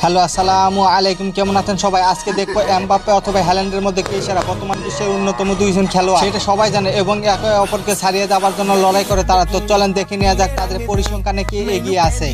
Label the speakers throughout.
Speaker 1: Hello আসসালামু আলাইকুম, কেমন আছেন সবাই? আজকে দেখবো এমবাপ্পে অথবা হ্যালান্ডের মধ্যে কে সেরা। বর্তমান বিশ্বের অন্যতম দুইজন খেলোয়াড়, সেটা সবাই জানে এবং একে অপরকে ছাড়িয়ে যাবার জন্য লড়াই করে তারা। তো চলেন দেখে নেওয়া যাক তাদের পরিসংখ্যানে কে এগিয়ে আছে।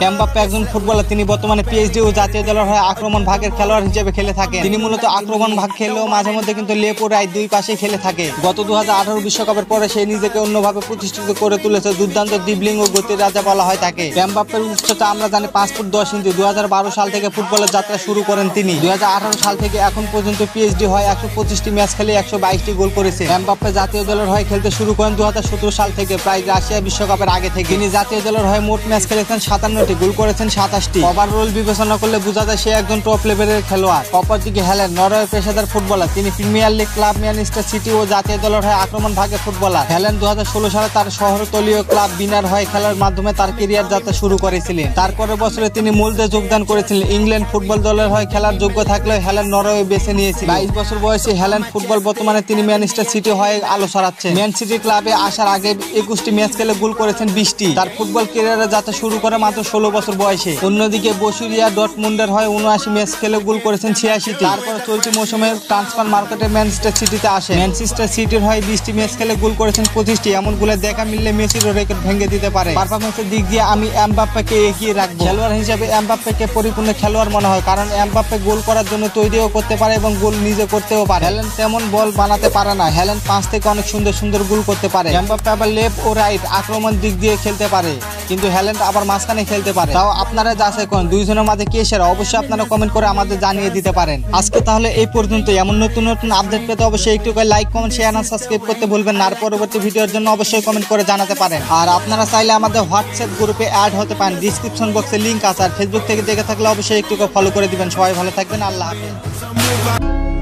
Speaker 1: এমবাপ্পে একজন ফুটবলার, তিনি বর্তমানে পিএসজি ও জাতীয় দলের হয়ে আক্রমণ ভাগের খেলোয়াড় হিসেবে খেলে থাকেন। তিনি মূলত আক্রমণ ভাগ খেললেও মাঝে মধ্যে কিন্তু লেপ ও রাইট দুই পাশে খেলে থাকে। গত 2018 বিশ্বকাপের পরে সে নিজেকে অন্যভাবে প্রতিষ্ঠিত করে তুলেছে। দুর্দান্ত ড্রিবলিং ও গতির রাজা বলা হয় তাকে। এমবাপ্পের উচ্চতা আমরা জানি 5 ফুট 10 ইঞ্চি। 2012 সাল থেকে ফুটবলের যাত্রা শুরু করেন তিনি। 2018 সাল থেকে এখন পর্যন্ত পিএসজি হয় 125টি ম্যাচ খেলে 122টি গোল করেছে। এমবাপ্পে জাতীয় দলের হয়ে খেলতে শুরু করেন 2017 সাল থেকে, প্রায় রাশিয়া বিশ্বকাপের আগে থেকে। তিনি জাতীয় দলের হয়ে মোট ম্যাচ খেলেছেন 57টি, গোল করেছেন 27টি। ওভারঅল বিবেচনা করলে বোঝা যায় সে একজন টপ লেভেলের খেলোয়াড়। অপরদিকে হ্যালান্ড নরওয়ের পেশাদার ফুটবলার। তিনি premier league club Manchester City ও জাতীয় দলের হয়ে আক্রমণ ভাগে ফুটবলার। হ্যালান্ড 2016 সালে তার শহরতলীয় ক্লাব বিনার হয়ে খেলার মাধ্যমে তার ক্যারিয়ার যাত্রা শুরু করেছিলেন। তারপরের বছরে তিনি মূলদে যোগদান করেছিলেন। ইংল্যান্ড ফুটবল দলের হয়ে খেলার যোগ্য থাকলেও হ্যালান্ড নরওয়ে বেছে নিয়েছিল। 22 বছর বয়সে হ্যালান্ড ফুটবল বর্তমানে তিনি ম্যানচেস্টার সিটি হয়ে আলো ছড়াচ্ছেন। ম্যান সিটি ক্লাবে আসার আগে 21টি ম্যাচ খেলে গোল করেছেন 20টি। তার ফুটবল ক্যারিয়ারে যাত্রা শুরু করে মাত্র 16 বছর বয়সে। অন্যদিকে বসুরিয়া ডর্টমুন্ডের হয়ে 79 ম্যাচ খেলে গোল করেছেন 86টি। তারপর চলতি মৌসুমে ট্রান্সফার মার্কেটে ম্যানচেস্টার সিটিতে আসে। ম্যানচেস্টার সিটির হয়ে 20টি ম্যাচ খেলে গোল করেছেন 25টি। এমন গোলে দেখা মিললে মেসিরও রেকর্ড ভেঙে দিতে পারে। পারফরম্যান্সের দিক দিয়ে আমি এমবাপ্পেকে এগিয়ে রাখবো। খেলোয়াড় হিসেবে এমবাপ্পেকে পরিপূর্ণ খেলোয়াড় মনে হয়, কারণ এমবাপ্পে গোল করার জন্য তৈরিও করতে পারে এবং গোল নিজে করতেও পারে। হ্যালান্ড তেমন বল বানাতে পারে না। হ্যালান্ড 5 থেকে অনেক সুন্দর সুন্দর গোল করতে পারে। এমবাপ্পে আবার লেফট ও রাইট আক্রমণ দিক দিয়ে খেলতে পারে, কিন্তু হ্যালান্ড আবার মাঝখানে খেলতে পারে। তাও আপনারা যাচাই করেন দুইজনের মাঝে কে সেরা, অবশ্যই আপনারা কমেন্ট করে আমাদের জানিয়ে দিতে পারেন। আজকে তাহলে এই পর্যন্ত। এমন নতুন নতুন আপডেট পেতে অবশ্যই একটু করে লাইক, কমেন্ট, শেয়ার আর সাবস্ক্রাইব করতে ভুলবেন না। আর পরবর্তী ভিডিওর জন্য অবশ্যই কমেন্ট করে জানাতে পারেন। আর আপনারা চাইলে আমাদের হোয়াটসঅ্যাপ গ্রুপে অ্যাড হতে পারেন, ডিসক্রিপশন বক্সে লিংক আছে। আর ফেসবুক থেকে দেখে থাকলে অবশ্যই একটু ফলো করে দিবেন। সবাই ভালো থাকবেন, আল্লাহ হাফেজ।